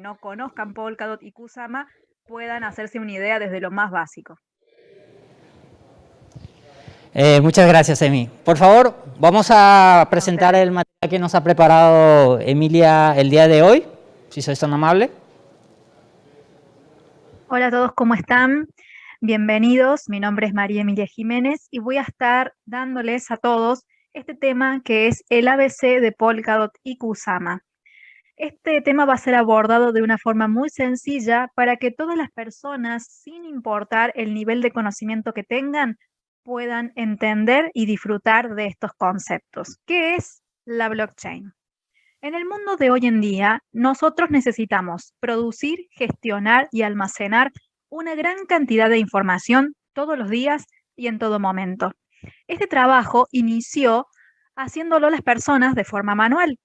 no conozcan Polkadot y Kusama puedan hacerse una idea desde lo más básico. Muchas gracias, Emi. Por favor, vamos a presentar el material que nos ha preparado Emilia el día de hoy, si sois tan amable. Hola a todos, ¿cómo están? Bienvenidos, mi nombre es María Emilia Jiménez y voy a estar dándoles a todos este tema que es el ABC de Polkadot y Kusama. Este tema va a ser abordado de una forma muy sencilla para que todas las personas, sin importar el nivel de conocimiento que tengan, puedan entender y disfrutar de estos conceptos. ¿Qué es la blockchain? En el mundo de hoy en día, nosotros necesitamos producir, gestionar y almacenar una gran cantidad de información todos los días y en todo momento. Este trabajo inició haciéndolo las personas de forma manual.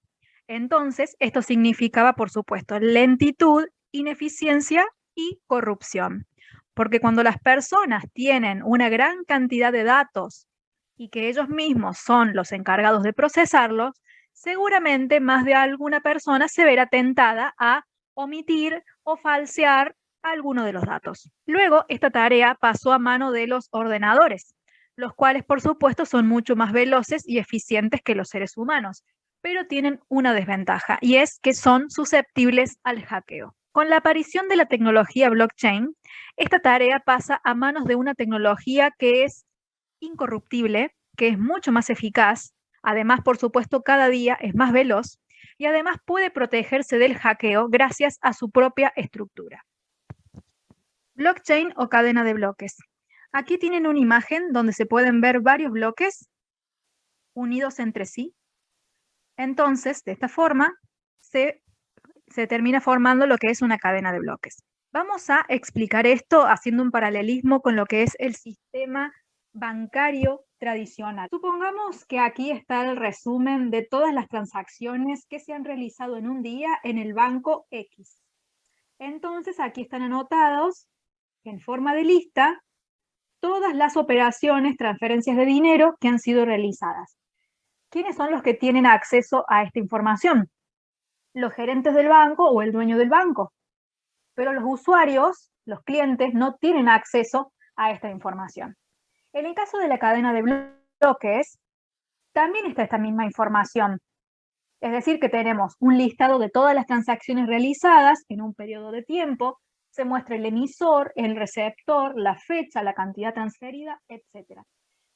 Entonces, esto significaba, por supuesto, lentitud, ineficiencia y corrupción. Porque cuando las personas tienen una gran cantidad de datos y que ellos mismos son los encargados de procesarlos, seguramente más de alguna persona se verá tentada a omitir o falsear alguno de los datos. Luego, esta tarea pasó a mano de los ordenadores, los cuales, por supuesto, son mucho más veloces y eficientes que los seres humanos, pero tienen una desventaja y es que son susceptibles al hackeo. Con la aparición de la tecnología blockchain, esta tarea pasa a manos de una tecnología que es incorruptible, que es mucho más eficaz, además, por supuesto, cada día es más veloz y además puede protegerse del hackeo gracias a su propia estructura. Blockchain o cadena de bloques. Aquí tienen una imagen donde se pueden ver varios bloques unidos entre sí. Entonces, de esta forma, se termina formando lo que es una cadena de bloques. Vamos a explicar esto haciendo un paralelismo con lo que es el sistema bancario tradicional. Supongamos que aquí está el resumen de todas las transacciones que se han realizado en un día en el banco X. Entonces, aquí están anotados en forma de lista todas las operaciones, transferencias de dinero que han sido realizadas. ¿Quiénes son los que tienen acceso a esta información? Los gerentes del banco o el dueño del banco. Pero los usuarios, los clientes, no tienen acceso a esta información. En el caso de la cadena de bloques, también está esta misma información. Es decir, que tenemos un listado de todas las transacciones realizadas en un periodo de tiempo, se muestra el emisor, el receptor, la fecha, la cantidad transferida, etc.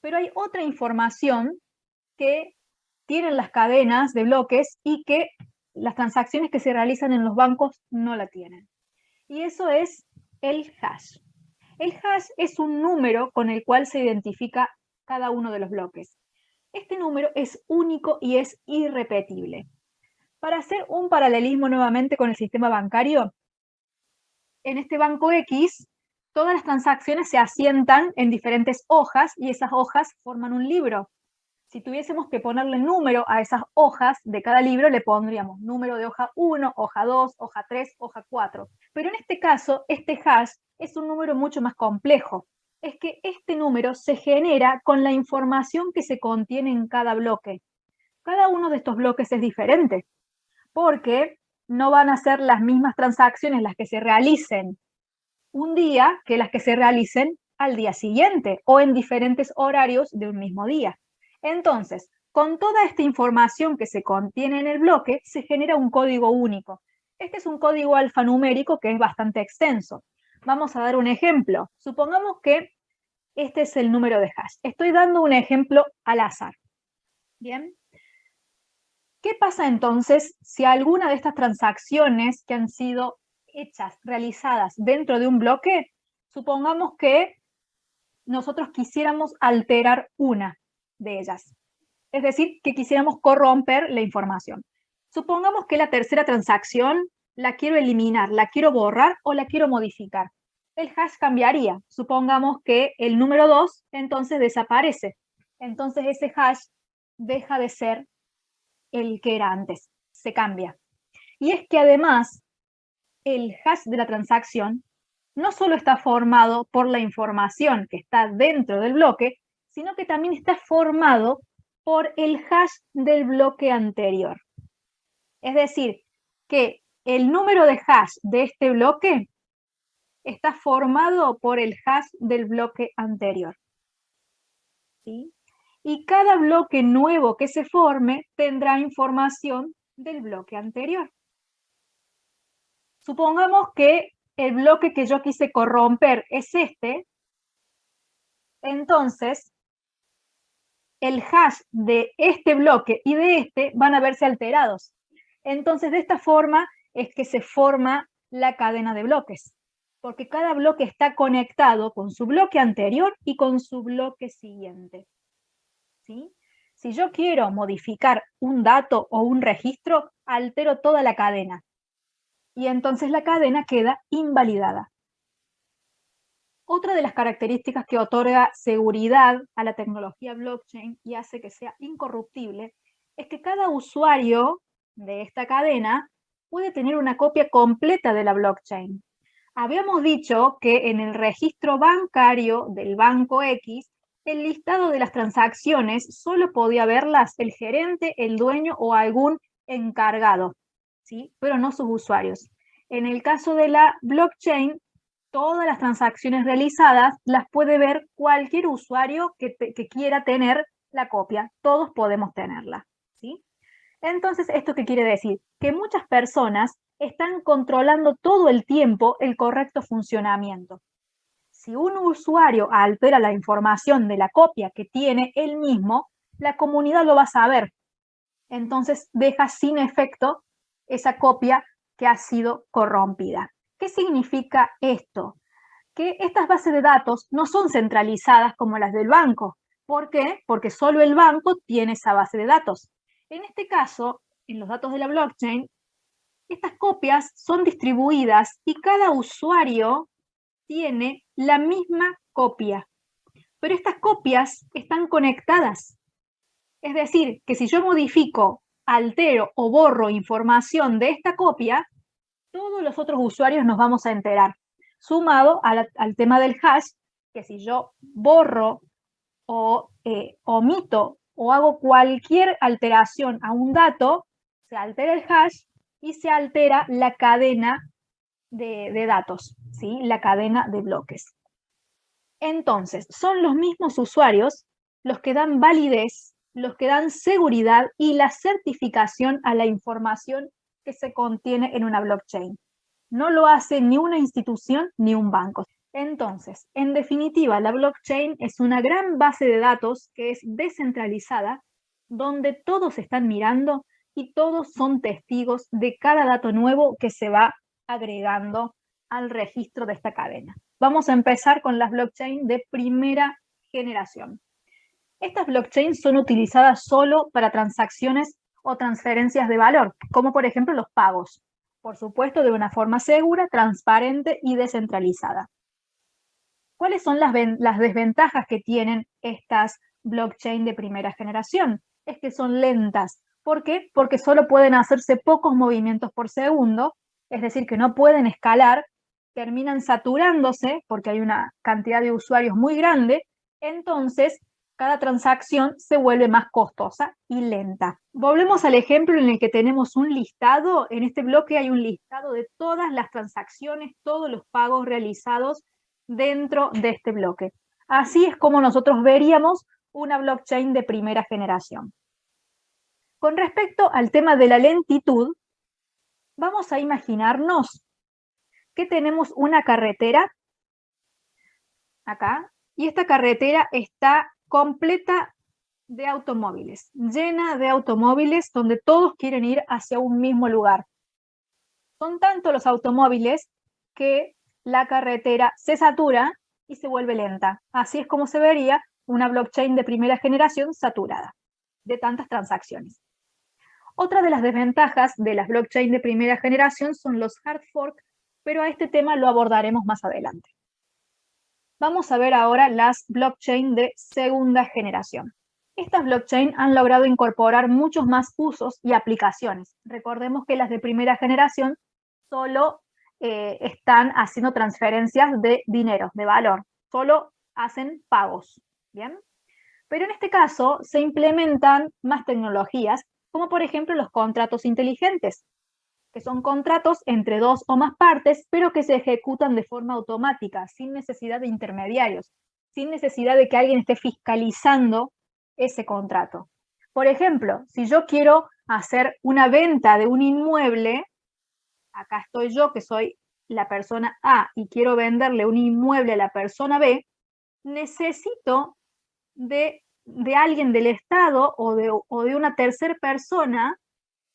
Pero hay otra información que tienen las cadenas de bloques y que las transacciones que se realizan en los bancos no la tienen. Y eso es el hash. El hash es un número con el cual se identifica cada uno de los bloques. Este número es único y es irrepetible. Para hacer un paralelismo nuevamente con el sistema bancario, en este banco X, todas las transacciones se asientan en diferentes hojas y esas hojas forman un libro. Si tuviésemos que ponerle número a esas hojas de cada libro, le pondríamos número de hoja 1, hoja 2, hoja 3, hoja 4. Pero en este caso, este hash es un número mucho más complejo. Es que este número se genera con la información que se contiene en cada bloque. Cada uno de estos bloques es diferente, porque no van a ser las mismas transacciones las que se realicen un día que las que se realicen al día siguiente o en diferentes horarios de un mismo día. Entonces, con toda esta información que se contiene en el bloque, se genera un código único. Este es un código alfanumérico que es bastante extenso. Vamos a dar un ejemplo. Supongamos que este es el número de hash. Estoy dando un ejemplo al azar. Bien. ¿Qué pasa entonces si alguna de estas transacciones que han sido hechas, realizadas dentro de un bloque, supongamos que nosotros quisiéramos alterar una de ellas? Es decir, que quisiéramos corromper la información. Supongamos que la tercera transacción la quiero eliminar, la quiero borrar o la quiero modificar. El hash cambiaría. Supongamos que el número 2 entonces desaparece. Entonces ese hash deja de ser el que era antes, se cambia. Y es que además el hash de la transacción no solo está formado por la información que está dentro del bloque, sino que también está formado por el hash del bloque anterior. Es decir, que el número de hash de este bloque está formado por el hash del bloque anterior. ¿Sí? Y cada bloque nuevo que se forme tendrá información del bloque anterior. Supongamos que el bloque que yo quise corromper es este, entonces el hash de este bloque y de este van a verse alterados. Entonces, de esta forma es que se forma la cadena de bloques, porque cada bloque está conectado con su bloque anterior y con su bloque siguiente. ¿Sí? Si yo quiero modificar un dato o un registro, altero toda la cadena y entonces la cadena queda invalidada. Otra de las características que otorga seguridad a la tecnología blockchain y hace que sea incorruptible es que cada usuario de esta cadena puede tener una copia completa de la blockchain. Habíamos dicho que en el registro bancario del banco X, el listado de las transacciones solo podía verlas el gerente, el dueño o algún encargado, ¿sí? Pero no sus usuarios. En el caso de la blockchain, todas las transacciones realizadas las puede ver cualquier usuario que quiera tener la copia. Todos podemos tenerla, ¿sí? Entonces, ¿esto qué quiere decir? Que muchas personas están controlando todo el tiempo el correcto funcionamiento. Si un usuario altera la información de la copia que tiene él mismo, la comunidad lo va a saber. Entonces, deja sin efecto esa copia que ha sido corrompida. ¿Qué significa esto? Que estas bases de datos no son centralizadas como las del banco. ¿Por qué? Porque solo el banco tiene esa base de datos. En este caso, en los datos de la blockchain, estas copias son distribuidas y cada usuario tiene la misma copia. Pero estas copias están conectadas. Es decir, que si yo modifico, altero o borro información de esta copia, todos los otros usuarios nos vamos a enterar. Sumado al tema del hash, que si yo borro o omito o hago cualquier alteración a un dato, se altera el hash y se altera la cadena de datos, ¿sí? La cadena de bloques. Entonces, son los mismos usuarios los que dan validez, los que dan seguridad y la certificación a la información que se contiene en una blockchain. No lo hace ni una institución ni un banco. Entonces, en definitiva, la blockchain es una gran base de datos que es descentralizada, donde todos están mirando y todos son testigos de cada dato nuevo que se va agregando al registro de esta cadena. Vamos a empezar con las blockchain de primera generación. Estas blockchains son utilizadas solo para transacciones o transferencias de valor, como por ejemplo los pagos. Por supuesto, de una forma segura, transparente y descentralizada. ¿Cuáles son las desventajas que tienen estas blockchain de primera generación? Es que son lentas. ¿Por qué? Porque solo pueden hacerse pocos movimientos por segundo, es decir, que no pueden escalar, terminan saturándose porque hay una cantidad de usuarios muy grande, entonces cada transacción se vuelve más costosa y lenta. Volvemos al ejemplo en el que tenemos un listado. En este bloque hay un listado de todas las transacciones, todos los pagos realizados dentro de este bloque. Así es como nosotros veríamos una blockchain de primera generación. Con respecto al tema de la lentitud, vamos a imaginarnos que tenemos una carretera acá, y esta carretera está completa de automóviles, llena de automóviles donde todos quieren ir hacia un mismo lugar. Son tantos los automóviles que la carretera se satura y se vuelve lenta. Así es como se vería una blockchain de primera generación saturada de tantas transacciones. Otra de las desventajas de las blockchain de primera generación son los hard fork, pero a este tema lo abordaremos más adelante. Vamos a ver ahora las blockchain de segunda generación. Estas blockchain han logrado incorporar muchos más usos y aplicaciones. Recordemos que las de primera generación solo están haciendo transferencias de dinero, de valor. Solo hacen pagos, ¿bien? Pero en este caso se implementan más tecnologías, como por ejemplo los contratos inteligentes. que son contratos entre dos o más partes, pero que se ejecutan de forma automática, sin necesidad de intermediarios, sin necesidad de que alguien esté fiscalizando ese contrato. Por ejemplo, si yo quiero hacer una venta de un inmueble, acá estoy yo, que soy la persona A, y quiero venderle un inmueble a la persona B, necesito de alguien del Estado o de una tercera persona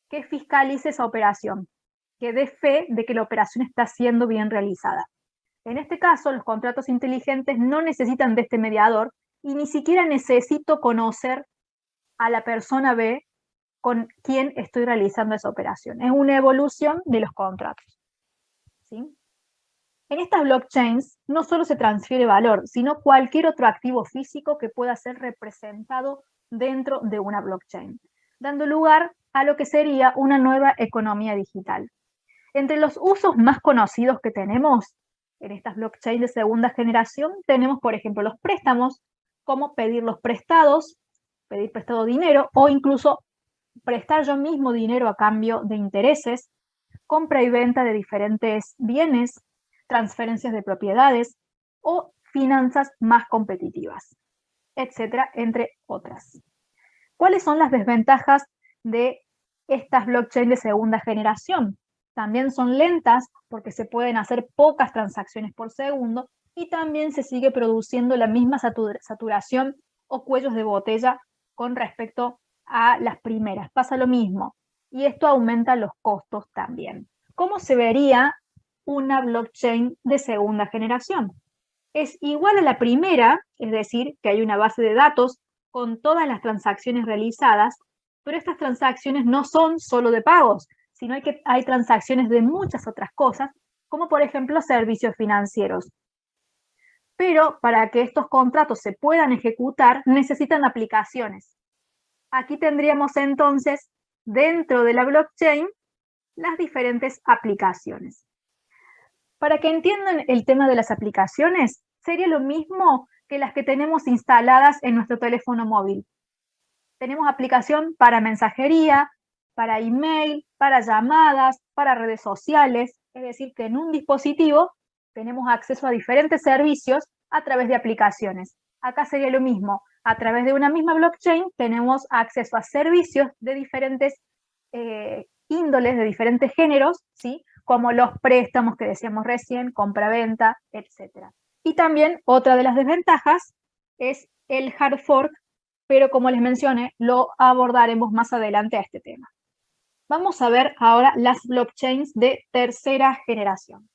que fiscalice esa operación, que dé fe de que la operación está siendo bien realizada. En este caso, los contratos inteligentes no necesitan de este mediador y ni siquiera necesito conocer a la persona B con quien estoy realizando esa operación. Es una evolución de los contratos, ¿sí? En estas blockchains no solo se transfiere valor, sino cualquier otro activo físico que pueda ser representado dentro de una blockchain, dando lugar a lo que sería una nueva economía digital. Entre los usos más conocidos que tenemos en estas blockchains de segunda generación, tenemos, por ejemplo, los préstamos, como pedir los prestados, pedir prestado dinero, o incluso prestar yo mismo dinero a cambio de intereses, compra y venta de diferentes bienes, transferencias de propiedades o finanzas más competitivas, etcétera, entre otras. ¿Cuáles son las desventajas de estas blockchains de segunda generación? También son lentas porque se pueden hacer pocas transacciones por segundo y también se sigue produciendo la misma saturación o cuellos de botella con respecto a las primeras. Pasa lo mismo y esto aumenta los costos también. ¿Cómo se vería una blockchain de segunda generación? Es igual a la primera, es decir, que hay una base de datos con todas las transacciones realizadas, pero estas transacciones no son solo de pagos, sino que hay transacciones de muchas otras cosas, como por ejemplo servicios financieros. Pero para que estos contratos se puedan ejecutar, necesitan aplicaciones. Aquí tendríamos entonces, dentro de la blockchain, las diferentes aplicaciones. Para que entiendan el tema de las aplicaciones, sería lo mismo que las que tenemos instaladas en nuestro teléfono móvil. Tenemos aplicación para mensajería, para email, para llamadas, para redes sociales, es decir, que en un dispositivo tenemos acceso a diferentes servicios a través de aplicaciones. Acá sería lo mismo, a través de una misma blockchain tenemos acceso a servicios de diferentes índoles, de diferentes géneros, ¿sí? Como los préstamos que decíamos recién, compra-venta, etc. Y también otra de las desventajas es el hard fork, pero como les mencioné, lo abordaremos más adelante a este tema. Vamos a ver ahora las blockchains de tercera generación.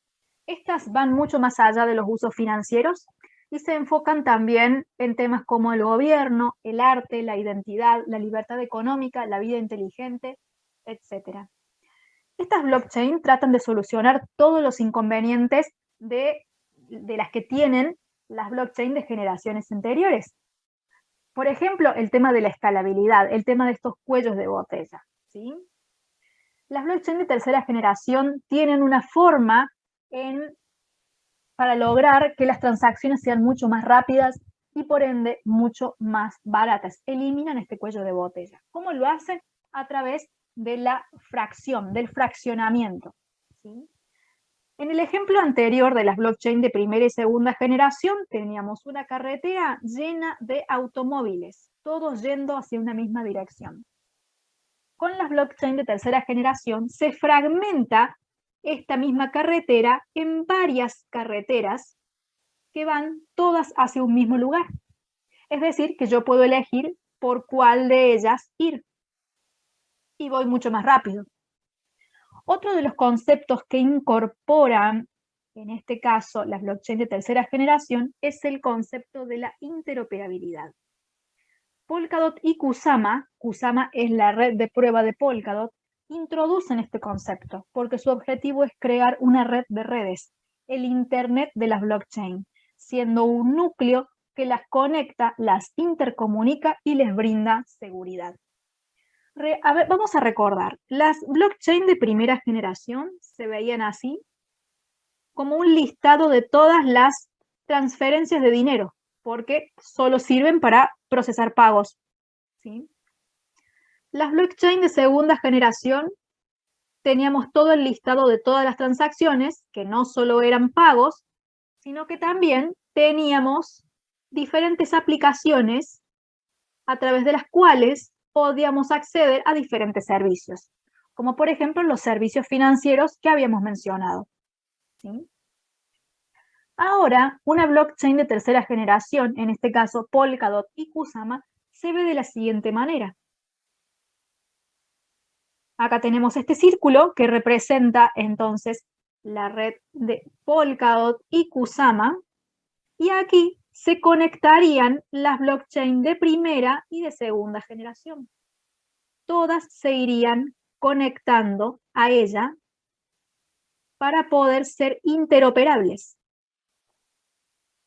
Estas van mucho más allá de los usos financieros y se enfocan también en temas como el gobierno, el arte, la identidad, la libertad económica, la vida inteligente, etc. Estas blockchains tratan de solucionar todos los inconvenientes de las que tienen las blockchains de generaciones anteriores. Por ejemplo, el tema de la escalabilidad, el tema de estos cuellos de botella, ¿sí? Las blockchains de tercera generación tienen una forma para lograr que las transacciones sean mucho más rápidas y por ende mucho más baratas. Eliminan este cuello de botella. ¿Cómo lo hacen? A través de la fracción, del fraccionamiento, ¿sí? En el ejemplo anterior de las blockchain de primera y segunda generación, teníamos una carretera llena de automóviles, todos yendo hacia una misma dirección. Con las blockchain de tercera generación se fragmenta esta misma carretera en varias carreteras que van todas hacia un mismo lugar. Es decir, que yo puedo elegir por cuál de ellas ir y voy mucho más rápido. Otro de los conceptos que incorporan, en este caso, las blockchain de tercera generación, es el concepto de la interoperabilidad. Polkadot y Kusama es la red de prueba de Polkadot, introducen este concepto porque su objetivo es crear una red de redes, el Internet de las blockchain, siendo un núcleo que las conecta, las intercomunica y les brinda seguridad. Vamos a recordar, las blockchain de primera generación se veían así, como un listado de todas las transferencias de dinero, porque solo sirven para procesar pagos, ¿sí? Las blockchain de segunda generación teníamos todo el listado de todas las transacciones, que no solo eran pagos, sino que también teníamos diferentes aplicaciones a través de las cuales podíamos acceder a diferentes servicios, como por ejemplo los servicios financieros que habíamos mencionado, ¿sí? Ahora, una blockchain de tercera generación, en este caso Polkadot y Kusama, se ve de la siguiente manera. Acá tenemos este círculo que representa entonces la red de Polkadot y Kusama, y aquí se conectarían las blockchain de primera y de segunda generación. Todas se irían conectando a ella para poder ser interoperables,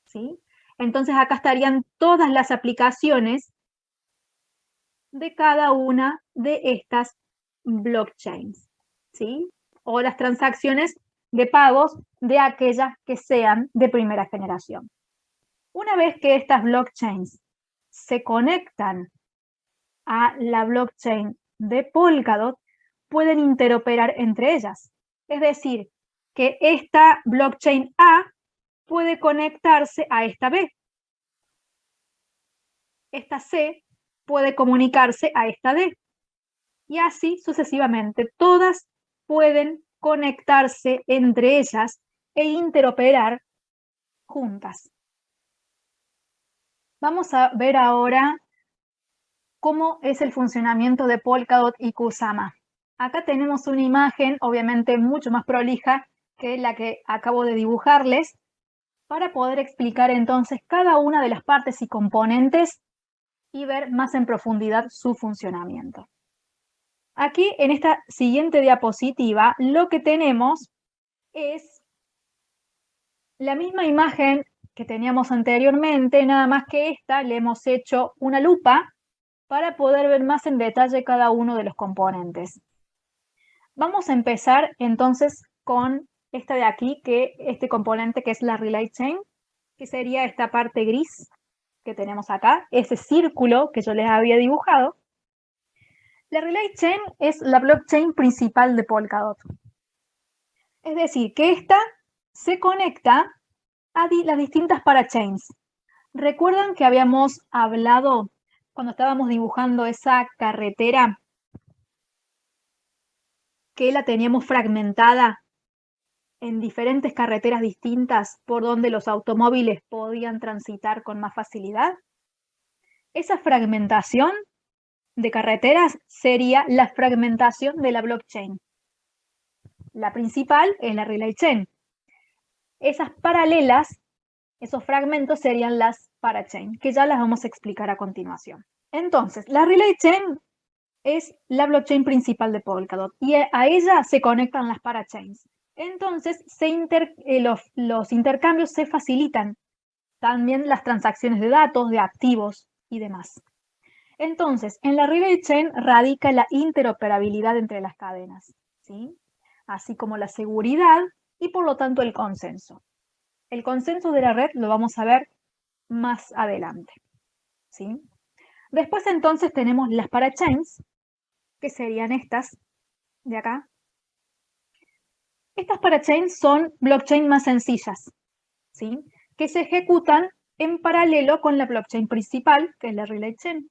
¿sí? Entonces acá estarían todas las aplicaciones de cada una de estas blockchains, ¿sí? O las transacciones de pagos de aquellas que sean de primera generación. Una vez que estas blockchains se conectan a la blockchain de Polkadot, pueden interoperar entre ellas. Es decir, que esta blockchain A puede conectarse a esta B. Esta C puede comunicarse a esta D. Y así sucesivamente. Todas pueden conectarse entre ellas e interoperar juntas. Vamos a ver ahora cómo es el funcionamiento de Polkadot y Kusama. Acá tenemos una imagen, obviamente mucho más prolija que la que acabo de dibujarles, para poder explicar entonces cada una de las partes y componentes y ver más en profundidad su funcionamiento. Aquí en esta siguiente diapositiva lo que tenemos es la misma imagen que teníamos anteriormente, nada más que esta le hemos hecho una lupa para poder ver más en detalle cada uno de los componentes. Vamos a empezar entonces con esta de aquí, este componente que es la Relay Chain, que sería esta parte gris que tenemos acá, ese círculo que yo les había dibujado. La Relay Chain es la blockchain principal de Polkadot. Es decir, que esta se conecta a las distintas parachains. ¿Recuerdan que habíamos hablado cuando estábamos dibujando esa carretera que la teníamos fragmentada en diferentes carreteras distintas por donde los automóviles podían transitar con más facilidad? Esa fragmentación de carreteras sería la fragmentación de la blockchain. La principal es la Relay Chain. Esas paralelas, esos fragmentos serían las parachain, que ya las vamos a explicar a continuación. Entonces, la Relay Chain es la blockchain principal de Polkadot y a ella se conectan las parachains. Entonces, los intercambios se facilitan, también las transacciones de datos, de activos y demás. Entonces, en la Relay Chain radica la interoperabilidad entre las cadenas, ¿sí? Así como la seguridad y por lo tanto el consenso. El consenso de la red lo vamos a ver más adelante, ¿sí? Después entonces tenemos las parachains, que serían estas de acá. Estas parachains son blockchain más sencillas, ¿sí? Que se ejecutan en paralelo con la blockchain principal, que es la Relay Chain.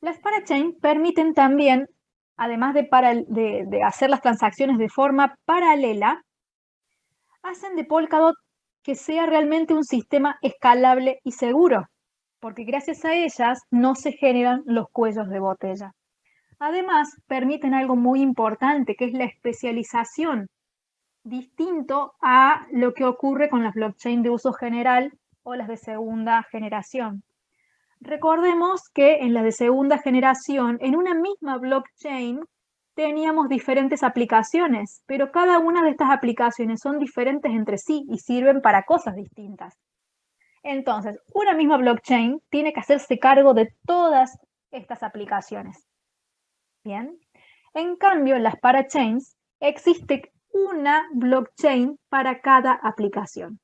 Las parachain permiten también, además de hacer las transacciones de forma paralela, hacen de Polkadot que sea realmente un sistema escalable y seguro, porque gracias a ellas no se generan los cuellos de botella. Además, permiten algo muy importante, que es la especialización, distinto a lo que ocurre con las blockchain de uso general o las de segunda generación. Recordemos que en las de segunda generación, en una misma blockchain, teníamos diferentes aplicaciones, pero cada una de estas aplicaciones son diferentes entre sí y sirven para cosas distintas. Entonces, una misma blockchain tiene que hacerse cargo de todas estas aplicaciones. Bien. En cambio, en las parachains existe una blockchain para cada aplicación.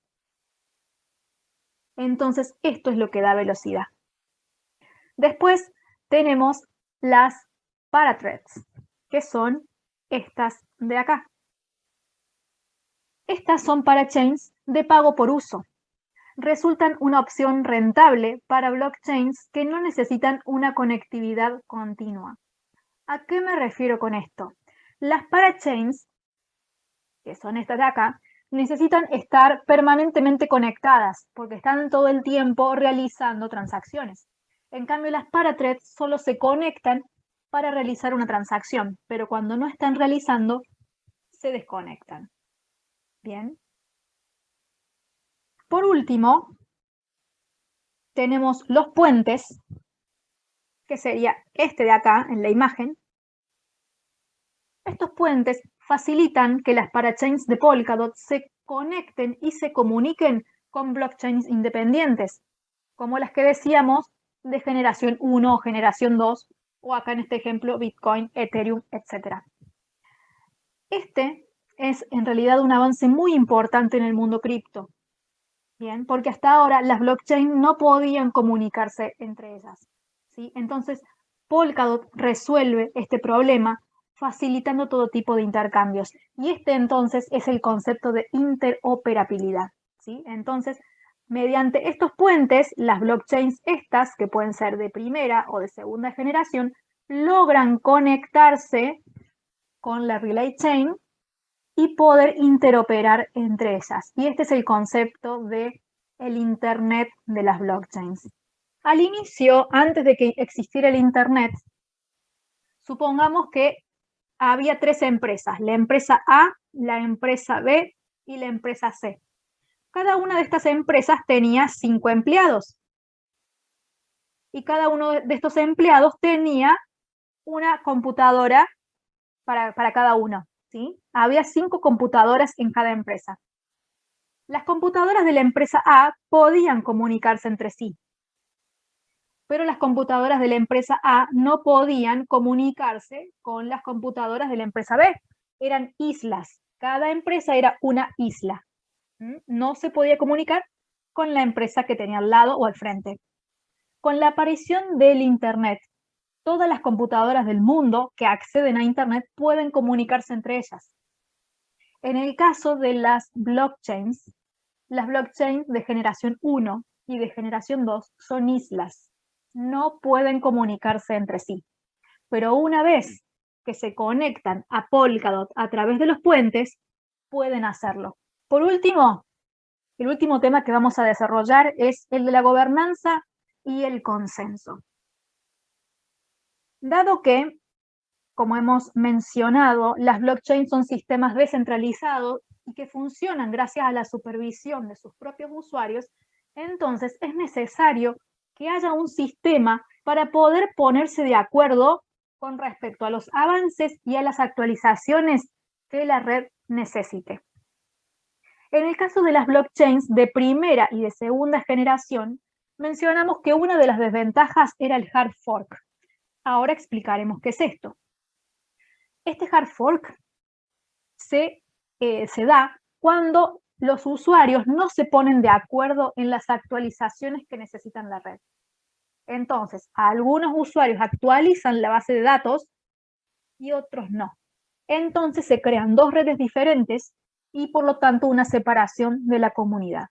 Entonces, esto es lo que da velocidad. Después tenemos las parathreads, que son estas de acá. Estas son parachains de pago por uso. Resultan una opción rentable para blockchains que no necesitan una conectividad continua. ¿A qué me refiero con esto? Las parachains, que son estas de acá, necesitan estar permanentemente conectadas porque están todo el tiempo realizando transacciones. En cambio, las parathreads solo se conectan para realizar una transacción, pero cuando no están realizando, se desconectan. Bien. Por último, tenemos los puentes, que sería este de acá en la imagen. Estos puentes facilitan que las parachains de Polkadot se conecten y se comuniquen con blockchains independientes, como las que decíamos de generación 1 o generación 2, o acá en este ejemplo Bitcoin, Ethereum, etc. Este es en realidad un avance muy importante en el mundo cripto, bien, porque hasta ahora las blockchains no podían comunicarse entre ellas, ¿sí? Entonces, Polkadot resuelve este problema facilitando todo tipo de intercambios. Y este entonces es el concepto de interoperabilidad, ¿sí? Entonces, mediante estos puentes, las blockchains estas, que pueden ser de primera o de segunda generación, logran conectarse con la Relay Chain y poder interoperar entre ellas. Y este es el concepto de el Internet de las blockchains. Al inicio, antes de que existiera el Internet, supongamos que había tres empresas, la empresa A, la empresa B y la empresa C. Cada una de estas empresas tenía 5 empleados. Y cada uno de estos empleados tenía una computadora para cada uno, ¿sí? Había 5 computadoras en cada empresa. Las computadoras de la empresa A podían comunicarse entre sí, pero las computadoras de la empresa A no podían comunicarse con las computadoras de la empresa B. Eran islas. Cada empresa era una isla. No se podía comunicar con la empresa que tenía al lado o al frente. Con la aparición del Internet, todas las computadoras del mundo que acceden a Internet pueden comunicarse entre ellas. En el caso de las blockchains de generación 1 y de generación 2 son islas. No pueden comunicarse entre sí. Pero una vez que se conectan a Polkadot a través de los puentes, pueden hacerlo. Por último, el último tema que vamos a desarrollar es el de la gobernanza y el consenso. Dado que, como hemos mencionado, las blockchains son sistemas descentralizados y que funcionan gracias a la supervisión de sus propios usuarios, entonces es necesario que haya un sistema para poder ponerse de acuerdo con respecto a los avances y a las actualizaciones que la red necesite. En el caso de las blockchains de primera y de segunda generación, mencionamos que una de las desventajas era el hard fork. Ahora explicaremos qué es esto. Este hard fork se da cuando los usuarios no se ponen de acuerdo en las actualizaciones que necesitan la red. Entonces, algunos usuarios actualizan la base de datos y otros no. Entonces se crean dos redes diferentes y por lo tanto una separación de la comunidad.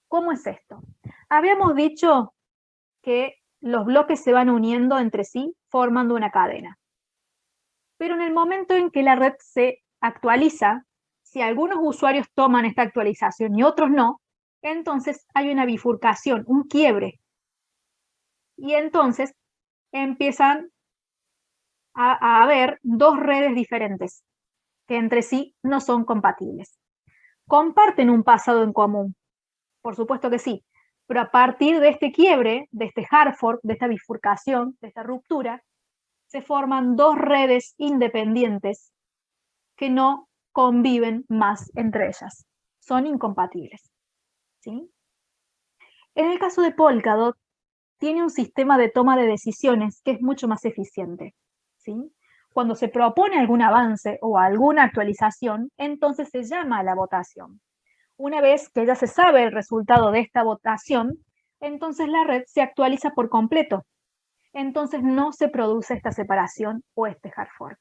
¿Cómo es esto? Habíamos dicho que los bloques se van uniendo entre sí formando una cadena. Pero en el momento en que la red se actualiza, si algunos usuarios toman esta actualización y otros no, entonces hay una bifurcación, un quiebre. Y entonces empiezan a haber dos redes diferentes que entre sí no son compatibles. ¿Comparten un pasado en común? Por supuesto que sí, pero a partir de este quiebre, de este hard fork, de esta bifurcación, de esta ruptura, se forman dos redes independientes que no conviven más entre ellas. Son incompatibles, ¿sí? En el caso de Polkadot, tiene un sistema de toma de decisiones que es mucho más eficiente, ¿sí? Cuando se propone algún avance o alguna actualización, entonces se llama a la votación. Una vez que ya se sabe el resultado de esta votación, entonces la red se actualiza por completo. Entonces no se produce esta separación o este hard fork.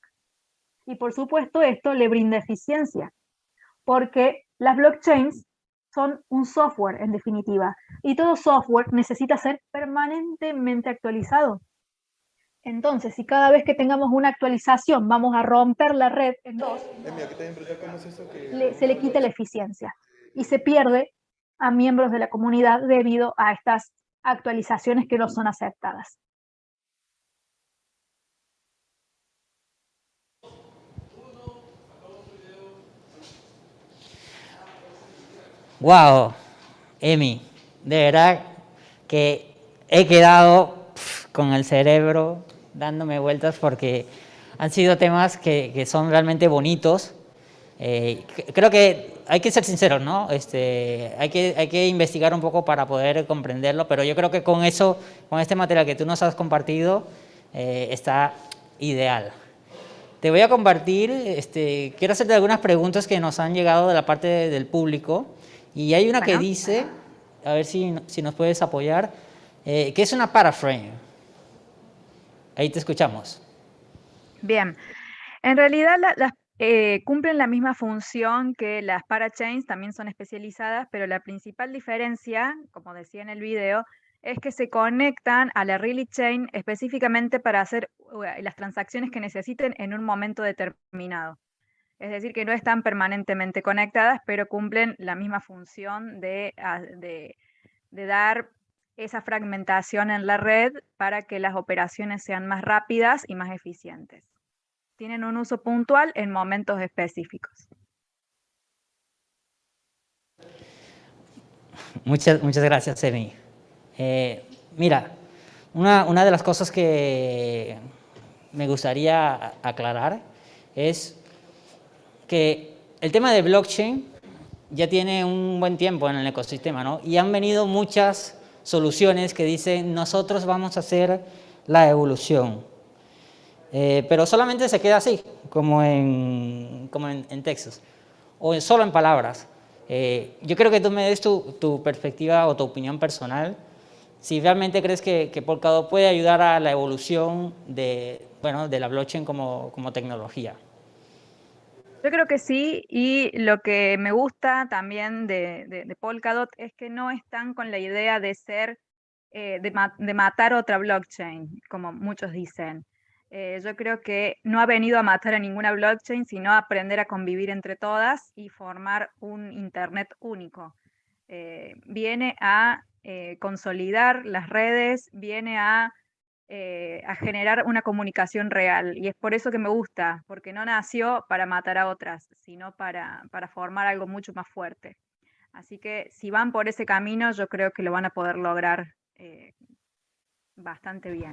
Y por supuesto esto le brinda eficiencia, porque las blockchains son un software en definitiva, y todo software necesita ser permanentemente actualizado. Entonces, si cada vez que tengamos una actualización vamos a romper la red en dos, se le quita la eficiencia y se pierde a miembros de la comunidad debido a estas actualizaciones que no son aceptadas. Wow, Emi, de verdad que he quedado con el cerebro dándome vueltas porque han sido temas que son realmente bonitos. Creo que hay que ser sinceros, ¿no? Hay que investigar un poco para poder comprenderlo, pero yo creo que con eso, con este material que tú nos has compartido, está ideal. Te voy a compartir, quiero hacerte algunas preguntas que nos han llegado de la parte del público, y hay una que dice, a ver si nos puedes apoyar, ¿qué es una paraframe? Ahí te escuchamos. Bien, en realidad las cumplen la misma función que las parachains, también son especializadas, pero la principal diferencia, como decía en el video, es que se conectan a la Relay Chain específicamente para hacer las transacciones que necesiten en un momento determinado. Es decir, que no están permanentemente conectadas, pero cumplen la misma función de dar esa fragmentación en la red para que las operaciones sean más rápidas y más eficientes. Tienen un uso puntual en momentos específicos. Muchas gracias, Emi. Mira, una de las cosas que me gustaría aclarar es que el tema de blockchain ya tiene un buen tiempo en el ecosistema, ¿no? Y han venido muchas soluciones que dicen, nosotros vamos a hacer la evolución. Pero solamente se queda así, como en textos, o solo en palabras. Yo creo que tú me des tu perspectiva o tu opinión personal, si realmente crees que Polkadot puede ayudar a la evolución de la blockchain como tecnología. Yo creo que sí, y lo que me gusta también de Polkadot es que no están con la idea de ser, de matar otra blockchain, como muchos dicen. Yo creo que no ha venido a matar a ninguna blockchain, sino a aprender a convivir entre todas y formar un Internet único. Viene a consolidar las redes, viene a generar una comunicación real. Y es por eso que me gusta, porque no nació para matar a otras, sino para formar algo mucho más fuerte. Así que si van por ese camino, yo creo que lo van a poder lograr bastante bien.